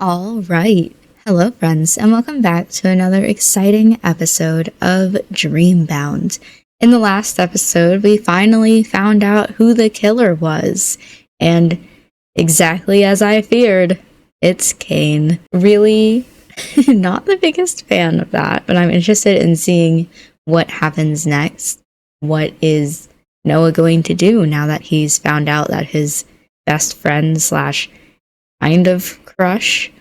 All right. Hello, friends, and welcome back to another exciting episode of Dreambound. In the last episode, we finally found out who the killer was, and exactly as I feared, it's Kane. Really, not the biggest fan of that, but I'm interested in seeing what happens next. What is Noah going to do now that he's found out that his best friend slash kind of crush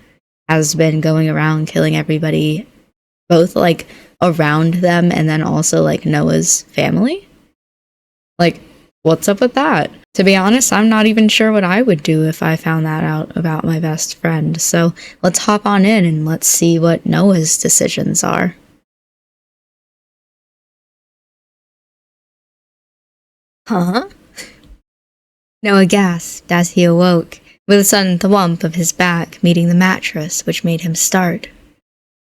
has been going around killing everybody, both like around them and then also like Noah's family? Like, what's up with that? To be honest, I'm not even sure what I would do if I found that out about my best friend. So let's hop on in and let's see what Noah's decisions are. Huh? Noah gasped as he awoke, with a sudden thwomp of his back meeting the mattress, which made him start.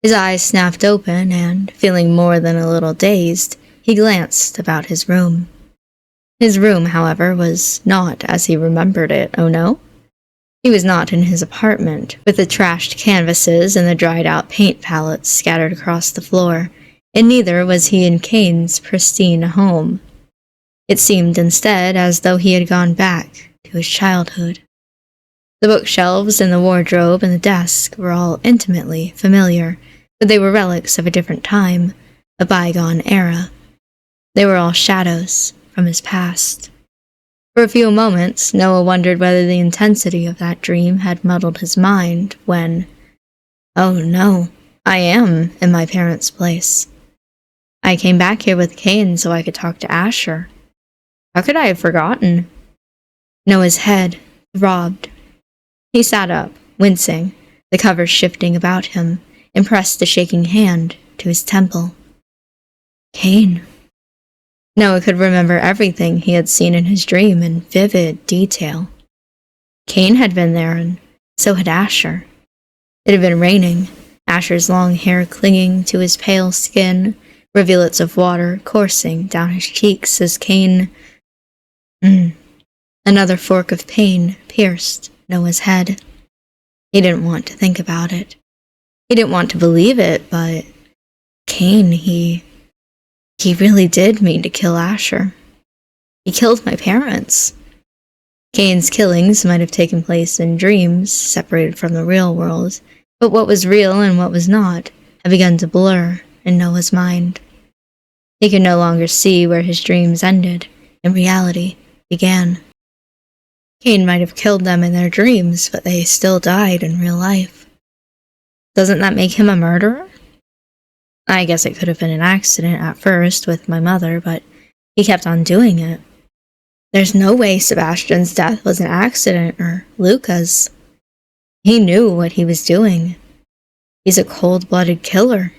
His eyes snapped open, and, feeling more than a little dazed, he glanced about his room. His room, however, was not as he remembered it, oh no? He was not in his apartment, with the trashed canvases and the dried-out paint palettes scattered across the floor, and neither was he in Kane's pristine home. It seemed instead as though he had gone back to his childhood. The bookshelves and the wardrobe and the desk were all intimately familiar, but they were relics of a different time, a bygone era. They were all shadows from his past. For a few moments, Noah wondered whether the intensity of that dream had muddled his mind when, oh no, I am in my parents' place. I came back here with Kane so I could talk to Asher. How could I have forgotten? Noah's head throbbed. He sat up, wincing, the covers shifting about him, and pressed a shaking hand to his temple. Kane. Noah could remember everything he had seen in his dream in vivid detail. Kane had been there, and so had Asher. It had been raining, Asher's long hair clinging to his pale skin, rivulets of water coursing down his cheeks as Kane... Another fork of pain pierced Noah's head. He didn't want to think about it. He didn't want to believe it, but Kane, he really did mean to kill Asher. He killed my parents. Kane's killings might have taken place in dreams, separated from the real world, but what was real and what was not had begun to blur in Noah's mind. He could no longer see where his dreams ended and reality began. Kane might have killed them in their dreams, but they still died in real life. Doesn't that make him a murderer? I guess it could have been an accident at first with my mother, but he kept on doing it. There's no way Sebastian's death was an accident or Luca's. He knew what he was doing. He's a cold-blooded killer.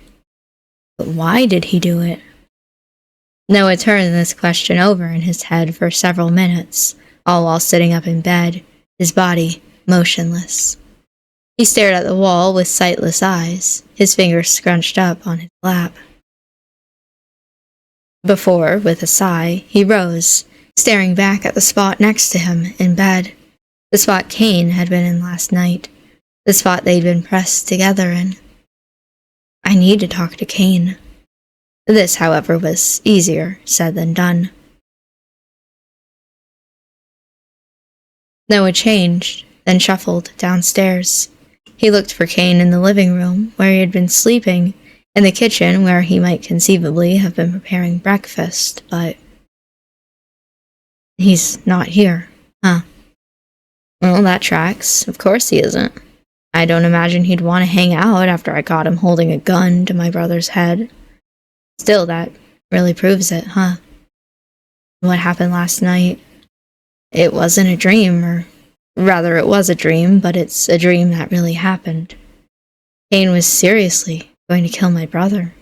But why did he do it? Noah turned this question over in his head for several minutes, all while sitting up in bed, his body motionless. He stared at the wall with sightless eyes, his fingers scrunched up on his lap. Before, with a sigh, he rose, staring back at the spot next to him in bed, the spot Kane had been in last night, the spot they'd been pressed together in. I need to talk to Kane. This, however, was easier said than done. Noah changed, then shuffled downstairs. He looked for Kane in the living room, where he had been sleeping, in the kitchen, where he might conceivably have been preparing breakfast, but... He's not here, huh? Well, that tracks. Of course he isn't. I don't imagine he'd want to hang out after I caught him holding a gun to my brother's head. Still, that really proves it, huh? What happened last night? It wasn't a dream, or rather it was a dream, but it's a dream that really happened. Kane was seriously going to kill my brother.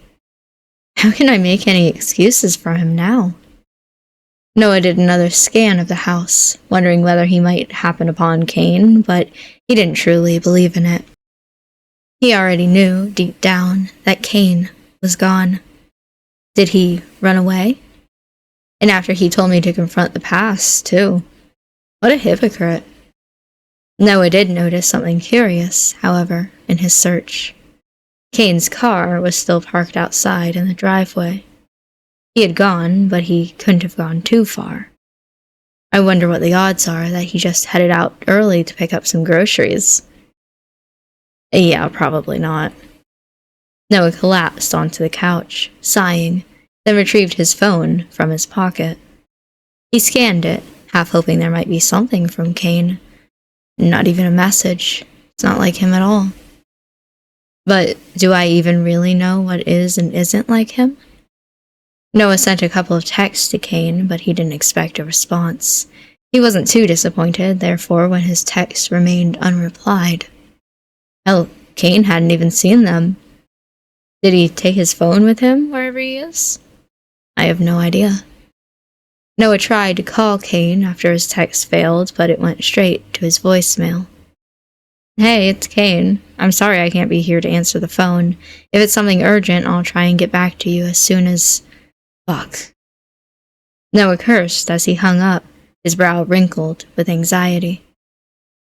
How can I make any excuses for him now? Noah did another scan of the house, wondering whether he might happen upon Kane, but he didn't truly believe in it. He already knew, deep down, that Kane was gone. Did he run away? And after he told me to confront the past, too. What a hypocrite. Noah did notice something curious, however, in his search. Kane's car was still parked outside in the driveway. He had gone, but he couldn't have gone too far. I wonder what the odds are that he just headed out early to pick up some groceries. Yeah, probably not. Noah collapsed onto the couch, sighing, then retrieved his phone from his pocket. He scanned it, half hoping there might be something from Kane. Not even a message. It's not like him at all. But do I even really know what is and isn't like him? Noah sent a couple of texts to Kane, but he didn't expect a response. He wasn't too disappointed, therefore, when his texts remained unreplied. Hell, Kane hadn't even seen them. Did he take his phone with him wherever he is? I have no idea. Noah tried to call Kane after his text failed, but it went straight to his voicemail. Hey, it's Kane. I'm sorry I can't be here to answer the phone. If it's something urgent, I'll try and get back to you as soon as... Fuck. Noah cursed as he hung up, his brow wrinkled with anxiety.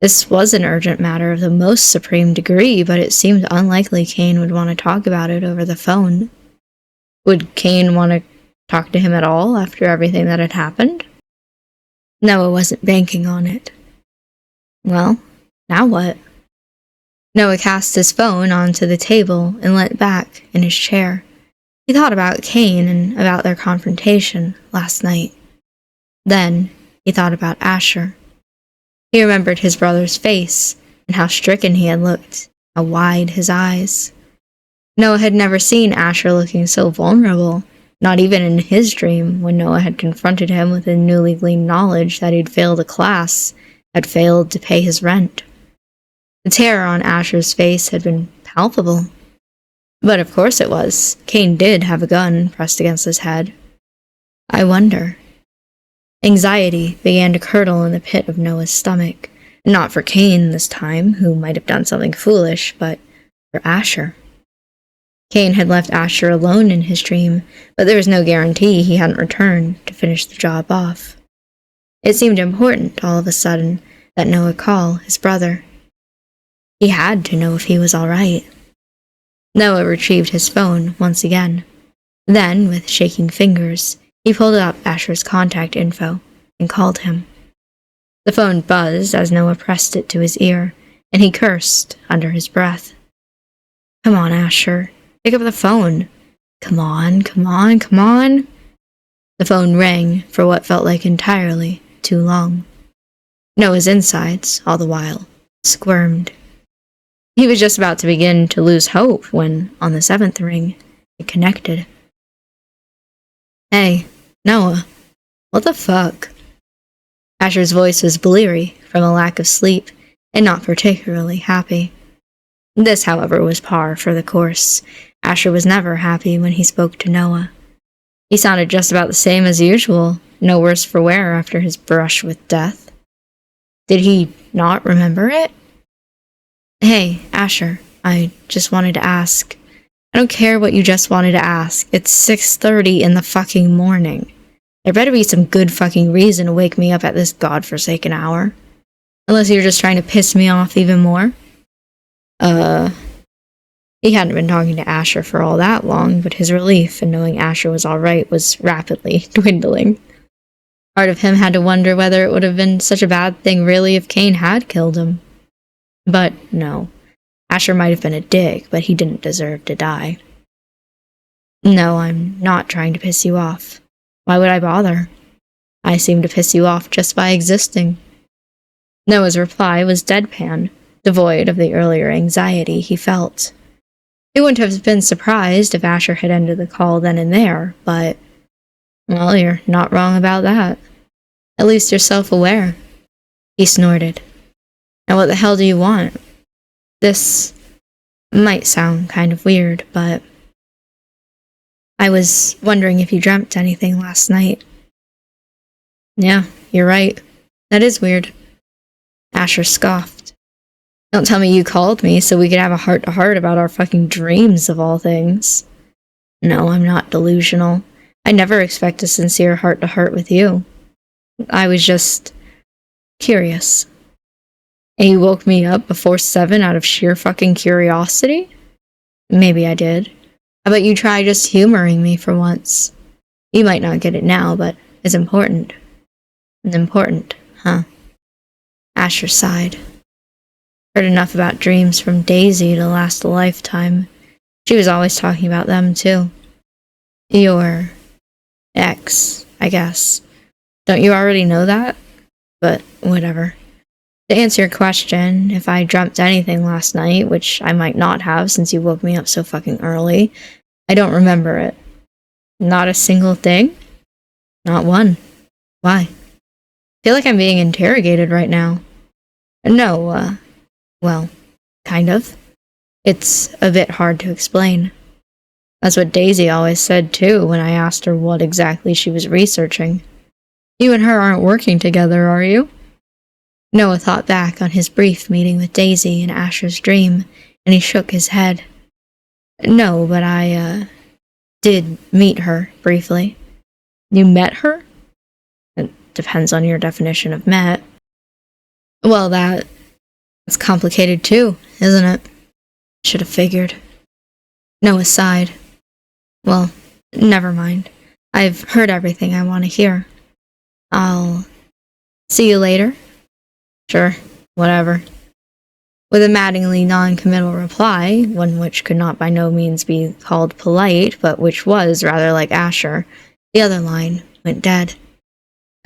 This was an urgent matter of the most supreme degree, but it seemed unlikely Kane would want to talk about it over the phone. Would Kane want to talk to him at all after everything that had happened? Noah wasn't banking on it. Well, now what? Noah cast his phone onto the table and leant back in his chair. He thought about Kane and about their confrontation last night. Then he thought about Asher. He remembered his brother's face and how stricken he had looked, how wide his eyes. Noah had never seen Asher looking so vulnerable, not even in his dream when Noah had confronted him with the newly gleaned knowledge that he'd failed a class, had failed to pay his rent. The terror on Asher's face had been palpable. But of course it was. Kane did have a gun pressed against his head. I wonder. Anxiety began to curdle in the pit of Noah's stomach. Not for Kane this time, who might have done something foolish, but for Asher. Kane had left Asher alone in his dream, but there was no guarantee he hadn't returned to finish the job off. It seemed important, all of a sudden, that Noah call his brother. He had to know if he was all right. Noah retrieved his phone once again. Then, with shaking fingers, he pulled up Asher's contact info and called him. The phone buzzed as Noah pressed it to his ear, and he cursed under his breath. Come on, Asher. Pick up the phone. Come on, come on, come on. The phone rang for what felt like entirely too long. Noah's insides, all the while, squirmed. He was just about to begin to lose hope when, on the 7th ring, it connected. Hey, Noah, what the fuck? Asher's voice was bleary from a lack of sleep and not particularly happy. This, however, was par for the course. Asher was never happy when he spoke to Noah. He sounded just about the same as usual, no worse for wear after his brush with death. Did he not remember it? Hey, Asher, I just wanted to ask. I don't care what you just wanted to ask. It's 6:30 in the fucking morning. There better be some good fucking reason to wake me up at this godforsaken hour. Unless you're just trying to piss me off even more. He hadn't been talking to Asher for all that long, but his relief in knowing Asher was alright was rapidly dwindling. Part of him had to wonder whether it would have been such a bad thing really if Kane had killed him. But no. Asher might have been a dick, but he didn't deserve to die. No, I'm not trying to piss you off. Why would I bother? I seem to piss you off just by existing. Noah's reply was deadpan, devoid of the earlier anxiety he felt. He wouldn't have been surprised if Asher had ended the call then and there, but, well, you're not wrong about that. At least you're self-aware. He snorted. Now what the hell do you want? This might sound kind of weird, but I was wondering if you dreamt anything last night. Yeah, you're right. That is weird. Asher scoffed. Don't tell me you called me so we could have a heart-to-heart about our fucking dreams of all things. No, I'm not delusional. I never expect a sincere heart-to-heart with you. I was just curious. And you woke me up before 7 out of sheer fucking curiosity? Maybe I did. How about you try just humoring me for once? You might not get it now, but it's important. It's important, huh? Asher sighed. Heard enough about dreams from Daisy to last a lifetime. She was always talking about them, too. Your ex, I guess. Don't you already know that? But whatever. To answer your question, if I dreamt anything last night, which I might not have since you woke me up so fucking early, I don't remember it. Not a single thing? Not one. Why? I feel like I'm being interrogated right now. No, well, kind of. It's a bit hard to explain. That's what Daisy always said, too, when I asked her what exactly she was researching. You and her aren't working together, are you? Noah thought back on his brief meeting with Daisy in Asher's dream, and he shook his head. No, but I, did meet her, briefly. You met her? It depends on your definition of met. Well, that's complicated too, isn't it? Should have figured. Noah sighed. Well, never mind. I've heard everything I want to hear. I'll see you later. Sure, whatever. With a maddeningly non-committal reply, one which could not by no means be called polite, but which was rather like Asher, the other line went dead.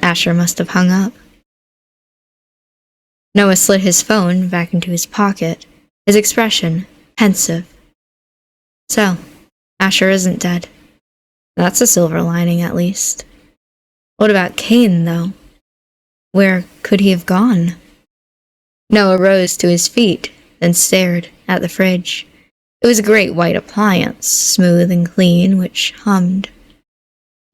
Asher must have hung up. Noah slid his phone back into his pocket, his expression pensive. So, Asher isn't dead. That's a silver lining, at least. What about Kane, though? Where could he have gone? Noah rose to his feet, then stared at the fridge. It was a great white appliance, smooth and clean, which hummed.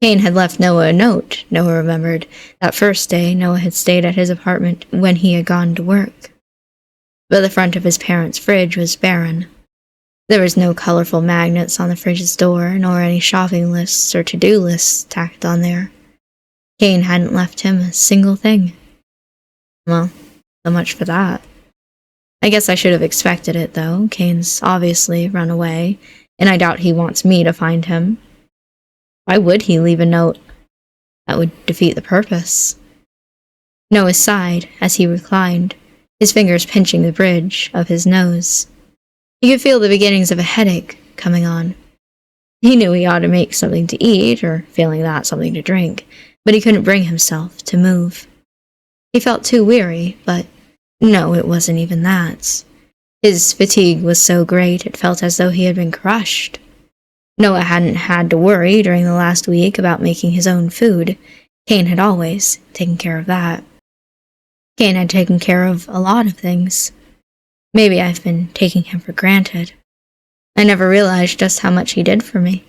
Kane had left Noah a note, Noah remembered, that first day Noah had stayed at his apartment when he had gone to work. But the front of his parents' fridge was barren. There was no colorful magnets on the fridge's door, nor any shopping lists or to-do lists tacked on there. Kane hadn't left him a single thing. Well, so much for that. I guess I should have expected it, though. Kane's obviously run away, and I doubt he wants me to find him. Why would he leave a note? That would defeat the purpose. Noah sighed as he reclined, his fingers pinching the bridge of his nose. He could feel the beginnings of a headache coming on. He knew he ought to make something to eat, or failing that, something to drink, but he couldn't bring himself to move. He felt too weary, but no, it wasn't even that. His fatigue was so great it felt as though he had been crushed. Noah hadn't had to worry during the last week about making his own food. Kane had always taken care of that. Kane had taken care of a lot of things. Maybe I've been taking him for granted. I never realized just how much he did for me.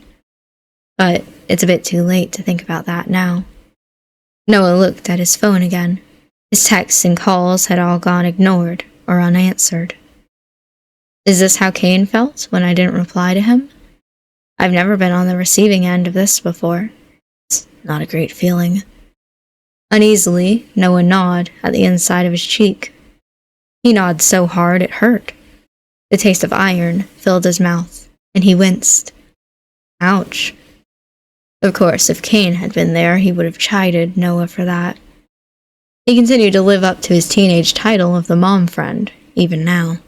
But it's a bit too late to think about that now. Noah looked at his phone again. His texts and calls had all gone ignored or unanswered. Is this how Kane felt when I didn't reply to him? I've never been on the receiving end of this before. It's not a great feeling. Uneasily, Noah gnawed at the inside of his cheek. He gnawed so hard it hurt. The taste of iron filled his mouth, and he winced. Ouch. Of course, if Kane had been there, he would have chided Noah for that. He continued to live up to his teenage title of the mom friend, even now.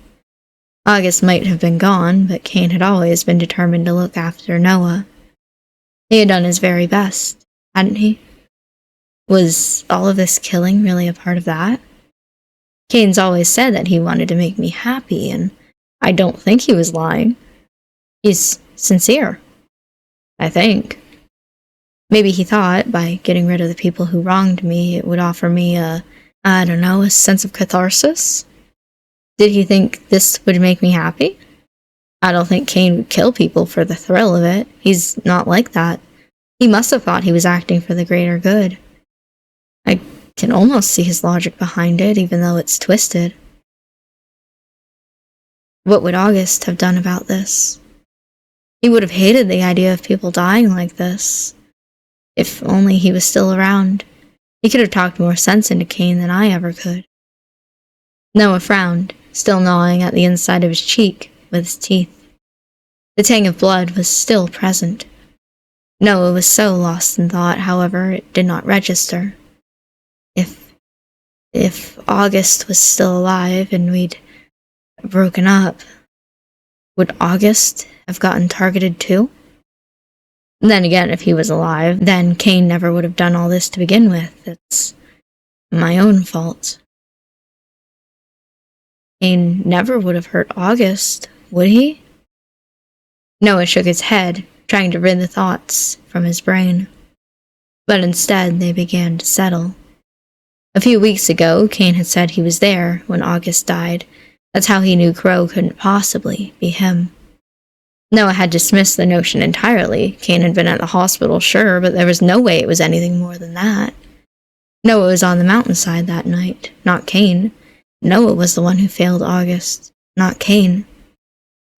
August might have been gone, but Kane had always been determined to look after Noah. He had done his very best, hadn't he? Was all of this killing really a part of that? Kane's always said that he wanted to make me happy, and I don't think he was lying. He's sincere, I think. Maybe he thought, by getting rid of the people who wronged me, it would offer me a sense of catharsis? Did he think this would make me happy? I don't think Kane would kill people for the thrill of it. He's not like that. He must have thought he was acting for the greater good. I can almost see his logic behind it, even though it's twisted. What would August have done about this? He would have hated the idea of people dying like this. If only he was still around. He could have talked more sense into Kane than I ever could. Noah frowned, still gnawing at the inside of his cheek with his teeth. The tang of blood was still present. Noah was so lost in thought, however, it did not register. If August was still alive and we'd broken up, would August have gotten targeted too? Then again, if he was alive, then Cain never would have done all this to begin with. It's my own fault. Cain never would have hurt August, would he? Noah shook his head, trying to rid the thoughts from his brain. But instead, they began to settle. A few weeks ago, Cain had said he was there when August died. That's how he knew Crow couldn't possibly be him. Noah had dismissed the notion entirely. Cain had been at the hospital, sure, but there was no way it was anything more than that. Noah was on the mountainside that night, not Cain. Noah was the one who failed August, not Cain.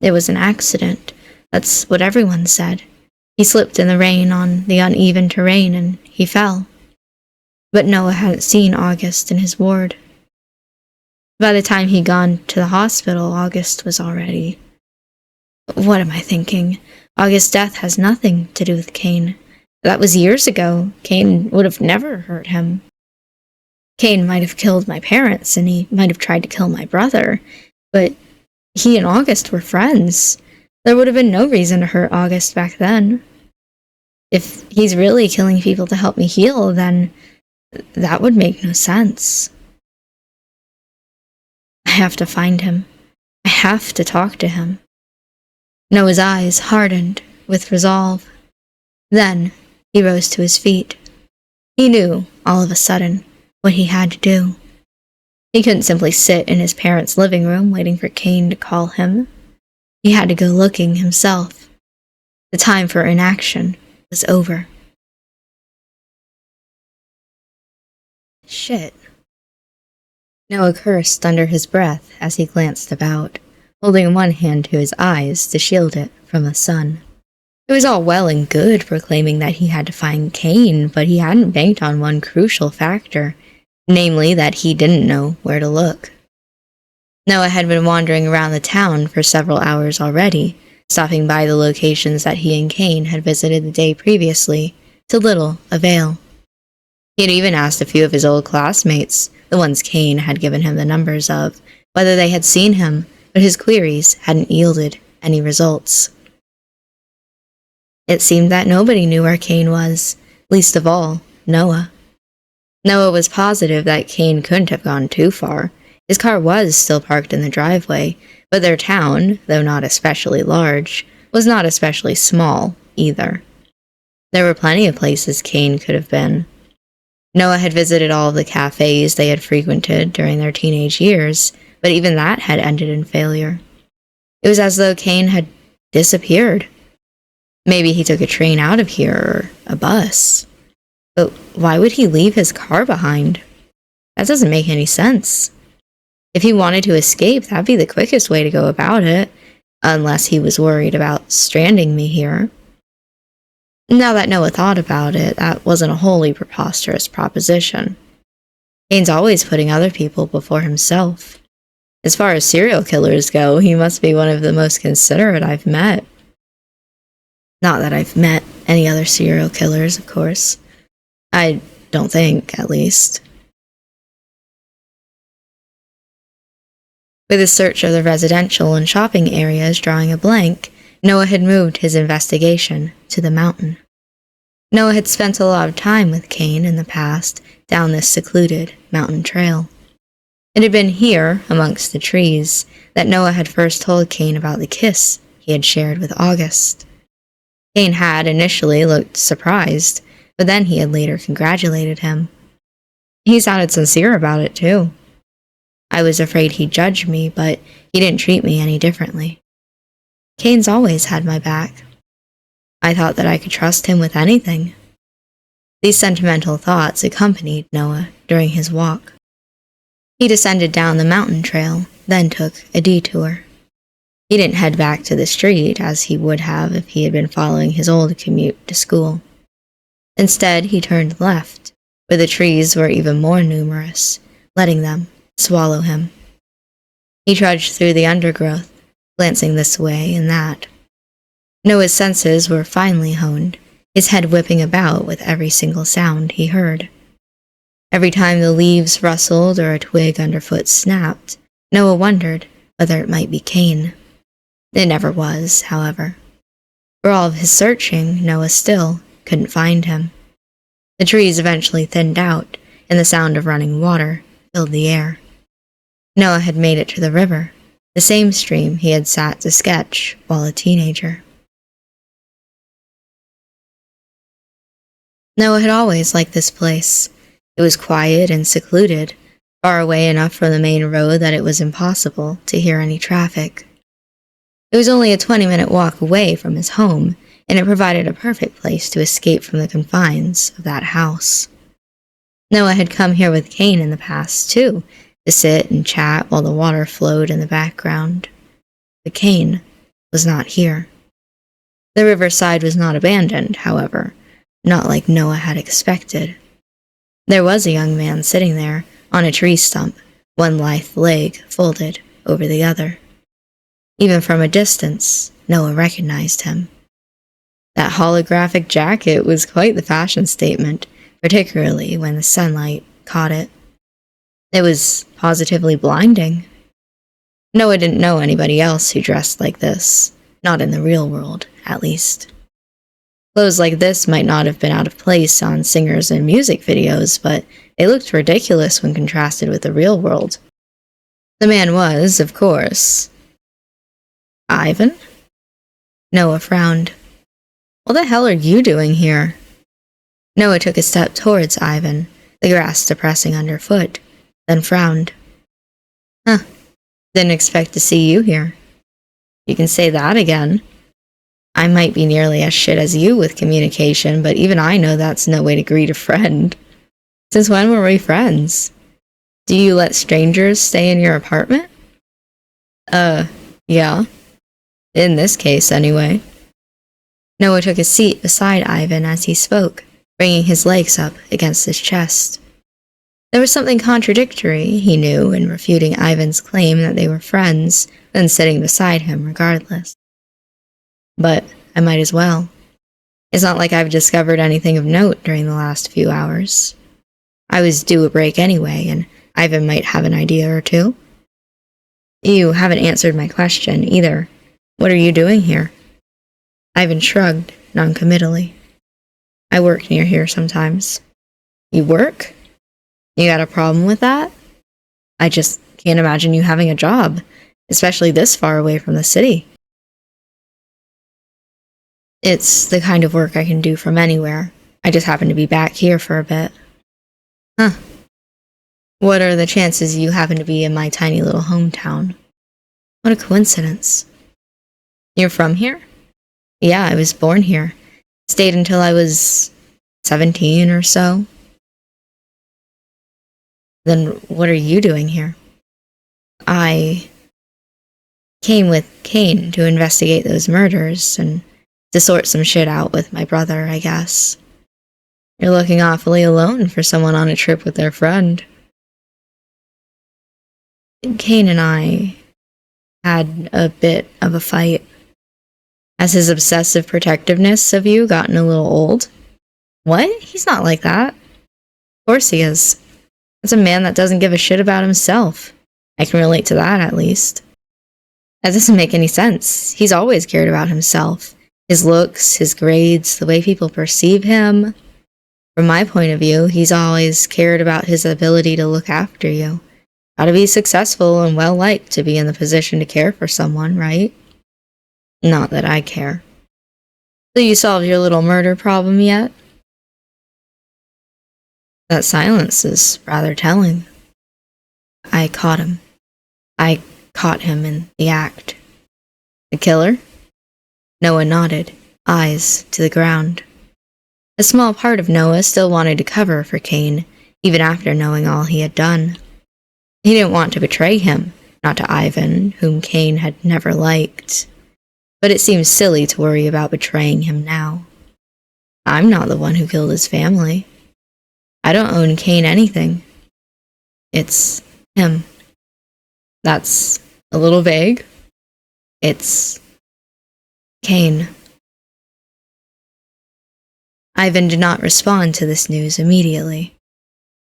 It was an accident. That's what everyone said. He slipped in the rain on the uneven terrain and he fell. But Noah hadn't seen August in his ward. By the time he'd gone to the hospital, August was already... What am I thinking? August's death has nothing to do with Cain. That was years ago. Cain would have never hurt him. Cain might have killed my parents, and he might have tried to kill my brother, but he and August were friends. There would have been no reason to hurt August back then. If he's really killing people to help me heal, then that would make no sense. I have to find him. I have to talk to him. Noah's eyes hardened with resolve. Then he rose to his feet. He knew, all of a sudden, what he had to do. He couldn't simply sit in his parents' living room waiting for Cain to call him. He had to go looking himself. The time for inaction was over. Shit. Noah cursed under his breath as he glanced about, holding one hand to his eyes to shield it from the sun. It was all well and good proclaiming that he had to find Cain, but he hadn't banked on one crucial factor, namely that he didn't know where to look. Noah had been wandering around the town for several hours already, stopping by the locations that he and Cain had visited the day previously, to little avail. He had even asked a few of his old classmates, the ones Cain had given him the numbers of, whether they had seen him, but his queries hadn't yielded any results. It seemed that nobody knew where Cain was, least of all, Noah. Noah was positive that Cain couldn't have gone too far. His car was still parked in the driveway, but their town, though not especially large, was not especially small either. There were plenty of places Cain could have been. Noah had visited all of the cafes they had frequented during their teenage years, but even that had ended in failure. It was as though Cain had disappeared. Maybe he took a train out of here, or a bus. But why would he leave his car behind? That doesn't make any sense. If he wanted to escape, that'd be the quickest way to go about it, unless he was worried about stranding me here. Now that Noah thought about it, that wasn't a wholly preposterous proposition. Cain's always putting other people before himself. As far as serial killers go, he must be one of the most considerate I've met. Not that I've met any other serial killers, of course. I don't think, at least. With his search of the residential and shopping areas drawing a blank, Noah had moved his investigation to the mountain. Noah had spent a lot of time with Cain in the past down this secluded mountain trail. It had been here, amongst the trees, that Noah had first told Cain about the kiss he had shared with August. Cain had initially looked surprised, but then he had later congratulated him. He sounded sincere about it, too. I was afraid he'd judge me, but he didn't treat me any differently. Cain's always had my back. I thought that I could trust him with anything. These sentimental thoughts accompanied Noah during his walk. He descended down the mountain trail, then took a detour. He didn't head back to the street as he would have if he had been following his old commute to school. Instead, he turned left, where the trees were even more numerous, letting them swallow him. He trudged through the undergrowth, glancing this way and that. Noah's senses were finely honed, his head whipping about with every single sound he heard. Every time the leaves rustled or a twig underfoot snapped, Noah wondered whether it might be Cain. It never was, however. For all of his searching, Noah still couldn't find him. The trees eventually thinned out, and the sound of running water filled the air. Noah had made it to the river, the same stream he had sat to sketch while a teenager. Noah had always liked this place. It was quiet and secluded, far away enough from the main road that it was impossible to hear any traffic. It was only a 20-minute walk away from his home, and it provided a perfect place to escape from the confines of that house. Noah had come here with Cain in the past, too, to sit and chat while the water flowed in the background. But Cain was not here. The riverside was not abandoned, however, not like Noah had expected. There was a young man sitting there, on a tree stump, one lithe leg folded over the other. Even from a distance, Noah recognized him. That holographic jacket was quite the fashion statement, particularly when the sunlight caught it. It was positively blinding. Noah didn't know anybody else who dressed like this, not in the real world, at least. Clothes like this might not have been out of place on singers and music videos, but they looked ridiculous when contrasted with the real world. The man was, of course, Ivan? Noah frowned. What the hell are you doing here? Noah took a step towards Ivan, the grass depressing underfoot, then frowned. Didn't expect to see you here. You can say that again. I might be nearly as shit as you with communication, but even I know that's no way to greet a friend. Since when were we friends? Do you let strangers stay in your apartment? Yeah. In this case, anyway. Noah took a seat beside Ivan as he spoke, bringing his legs up against his chest. There was something contradictory, he knew, in refuting Ivan's claim that they were friends, then sitting beside him regardless. But I might as well. It's not like I've discovered anything of note during the last few hours. I was due a break anyway, and Ivan might have an idea or two. You haven't answered my question, either. What are you doing here? Ivan shrugged, noncommittally. I work near here sometimes. You work? You got a problem with that? I just can't imagine you having a job, especially this far away from the city. It's the kind of work I can do from anywhere. I just happen to be back here for a bit. What are the chances you happen to be in my tiny little hometown? What a coincidence. You're from here? Yeah, I was born here. Stayed until I was 17 or so. Then what are you doing here? I came with Cain to investigate those murders and to sort some shit out with my brother, I guess. You're looking awfully alone for someone on a trip with their friend. Cain and I had a bit of a fight. Has his obsessive protectiveness of you gotten a little old? What? He's not like that. Of course he is. That's a man that doesn't give a shit about himself. I can relate to that, at least. That doesn't make any sense. He's always cared about himself. His looks, his grades, the way people perceive him. From my point of view, he's always cared about his ability to look after you. How to be successful and well-liked to be in the position to care for someone, right? Not that I care. So you solved your little murder problem yet? That silence is rather telling. I caught him. I caught him in the act. The killer? Noah nodded, eyes to the ground. A small part of Noah still wanted to cover for Cain, even after knowing all he had done. He didn't want to betray him, not to Ivan, whom Cain had never liked. But it seemed silly to worry about betraying him now. I'm not the one who killed his family. I don't owe Cain anything. It's him. That's A little vague. It's Kane. Ivan did not respond to this news immediately.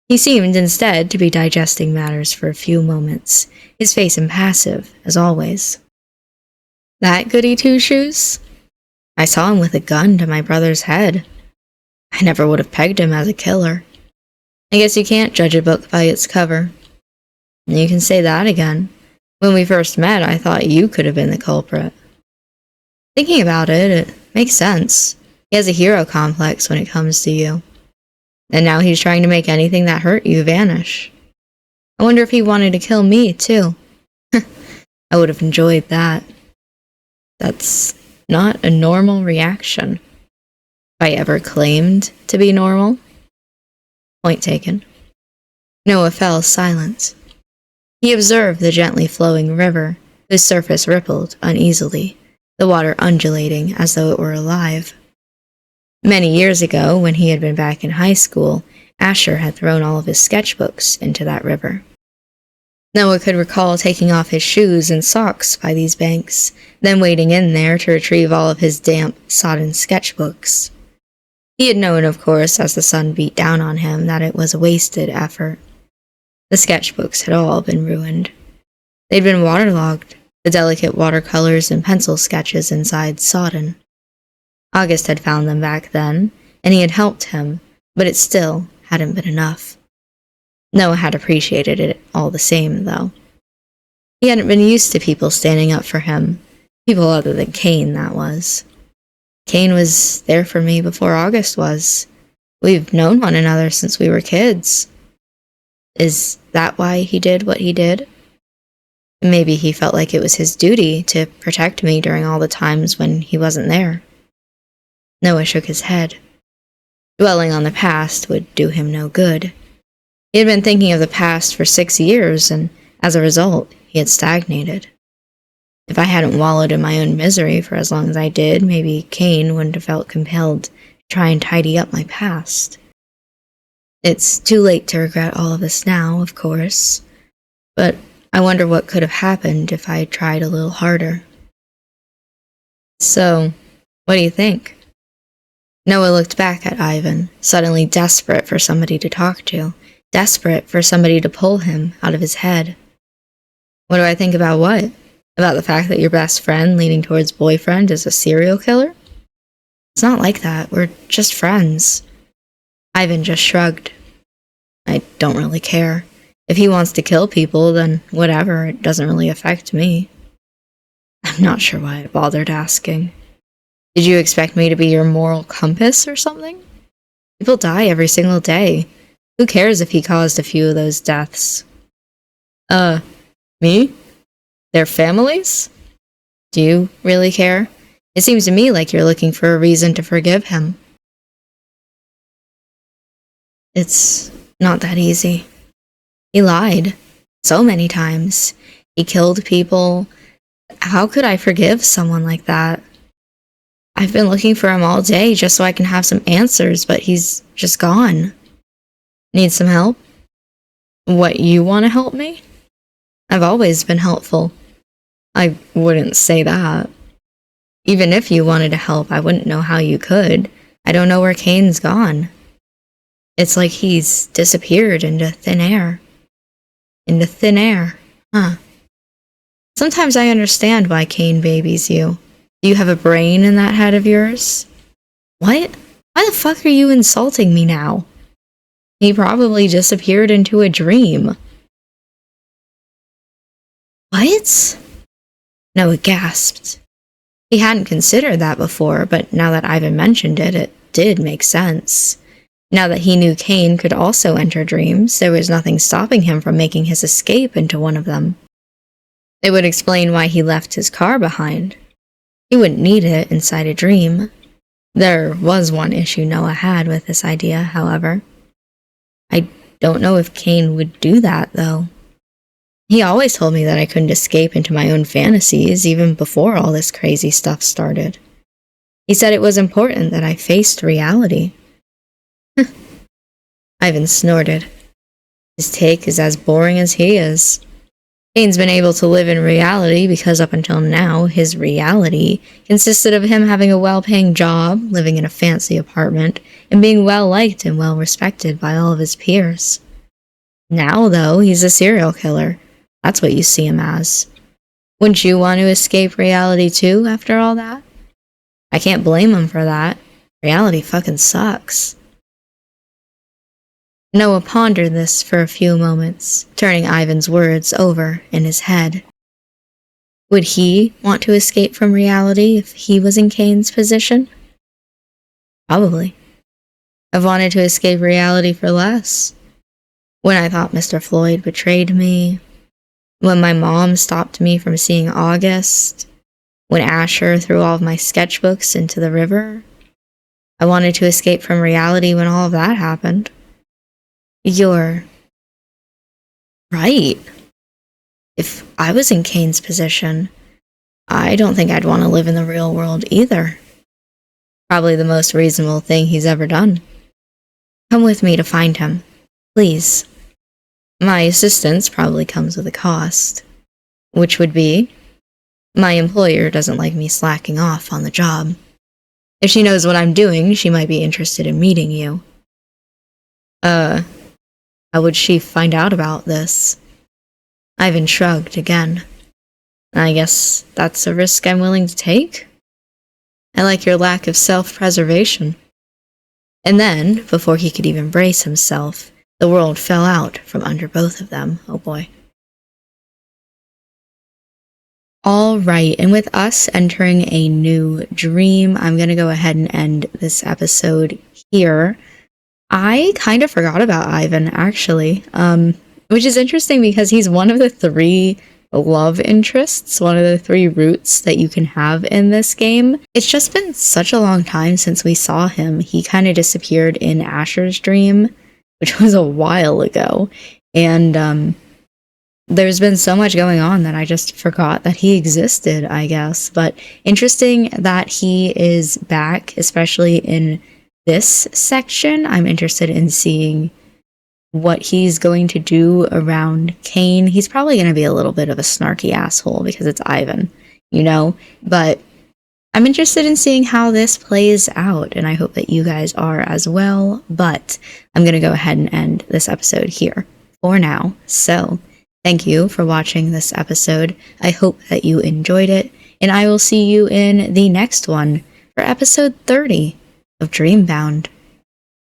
He seemed instead to be digesting matters for a few moments, his face impassive, as always. That goody two-shoes? I saw him with a gun to my brother's head. I never would have pegged him as a killer. I guess you can't judge a book by its cover. You can say that again. When we first met, I thought you could have been the culprit. Thinking about it, it makes sense. He has a hero complex when it comes to you. And now he's trying to make anything that hurt you vanish. I wonder if he wanted to kill me, too. I would have enjoyed that. That's not a normal reaction. If I ever claimed to be normal. Point taken. Noah fell silent. He observed the gently flowing river, whose surface rippled uneasily, the water undulating as though it were alive. Many years ago, when he had been back in high school, Asher had thrown all of his sketchbooks into that river. Noah could recall taking off his shoes and socks by these banks, then wading in there to retrieve all of his damp, sodden sketchbooks. He had known, of course, as the sun beat down on him, that it was a wasted effort. The sketchbooks had all been ruined. They'd been waterlogged, the delicate watercolors and pencil sketches inside sodden. August had found them back then, and he had helped him, but it still hadn't been enough. Noah had appreciated it all the same, though. He hadn't been used to people standing up for him, people other than Kane, that was. Kane was there for me before August was. We've known one another since we were kids. Is that why he did what he did? Maybe he felt like it was his duty to protect me during all the times when he wasn't there. Noah shook his head. Dwelling on the past would do him no good. He had been thinking of the past for 6 years, and as a result, he had stagnated. If I hadn't wallowed in my own misery for as long as I did, maybe Kane wouldn't have felt compelled to try and tidy up my past. It's too late to regret all of this now, of course, but I wonder what could have happened if I had tried a little harder. So, what do you think? Noah looked back at Ivan, suddenly desperate for somebody to talk to, desperate for somebody to pull him out of his head. What do I think about what? About the fact that your best friend leaning towards boyfriend is a serial killer? It's not like that. We're just friends. Ivan just shrugged. I don't really care. If he wants to kill people, then whatever, it doesn't really affect me. I'm not sure why I bothered asking. Did you expect me to be your moral compass or something? People die every single day. Who cares if he caused a few of those deaths? Me? Their families? Do you really care? It seems to me like you're looking for a reason to forgive him. It's not that easy. He lied. So many times. He killed people. How could I forgive someone like that? I've been looking for him all day just so I can have some answers, but he's just gone. Need some help? What, you want to help me? I've always been helpful. I wouldn't say that. Even if you wanted to help, I wouldn't know how you could. I don't know where Kane's gone. It's like he's disappeared into thin air. Into thin air, huh? Sometimes I understand why Kane babies you. Do you have a brain in that head of yours? What? Why the fuck are you insulting me now? He probably disappeared into a dream. What? Noah gasped. He hadn't considered that before, but now that Ivan mentioned it, it did make sense. Now that he knew Kane could also enter dreams, there was nothing stopping him from making his escape into one of them. It would explain why he left his car behind. He wouldn't need it inside a dream. There was one issue Noah had with this idea, however. I don't know if Kane would do that, though. He always told me that I couldn't escape into my own fantasies, even before all this crazy stuff started. He said it was important that I faced reality. Ivan snorted. His take is as boring as he is. Kane's been able to live in reality because up until now, his reality consisted of him having a well-paying job, living in a fancy apartment, and being well-liked and well-respected by all of his peers. Now, though, he's a serial killer. That's what you see him as. Wouldn't you want to escape reality too, after all that? I can't blame him for that. Reality fucking sucks. Noah pondered this for a few moments, turning Ivan's words over in his head. Would he want to escape from reality if he was in Kane's position? Probably. I've wanted to escape reality for less. When I thought Mr. Floyd betrayed me, when my mom stopped me from seeing August, when Asher threw all of my sketchbooks into the river, I wanted to escape from reality when all of that happened. You're right. If I was in Kane's position, I don't think I'd want to live in the real world either. Probably the most reasonable thing he's ever done. Come with me to find him, please. My assistance probably comes with a cost, which would be my employer doesn't like me slacking off on the job. If she knows what I'm doing, she might be interested in meeting you. How would she find out about this? Ivan shrugged again. I guess that's a risk I'm willing to take? I like your lack of self-preservation. And then, before he could even brace himself, the world fell out from under both of them. Oh boy. All right, and with us entering a new dream, I'm going to go ahead and end this episode here. I kind of forgot about Ivan, actually, which is interesting because he's one of the 3 love interests, one of the 3 roots that you can have in this game. It's just been such a long time since we saw him. He kind of disappeared in Asher's dream, which was a while ago, and there's been so much going on that I just forgot that he existed, I guess. But interesting that he is back, especially in this section. I'm interested in seeing what he's going to do around Kane. He's probably going to be a little bit of a snarky asshole because it's Ivan, you know? But I'm interested in seeing how this plays out, and I hope that you guys are as well. But I'm going to go ahead and end this episode here for now. So thank you for watching this episode. I hope that you enjoyed it, and I will see you in the next one for episode 30 of Dreambound.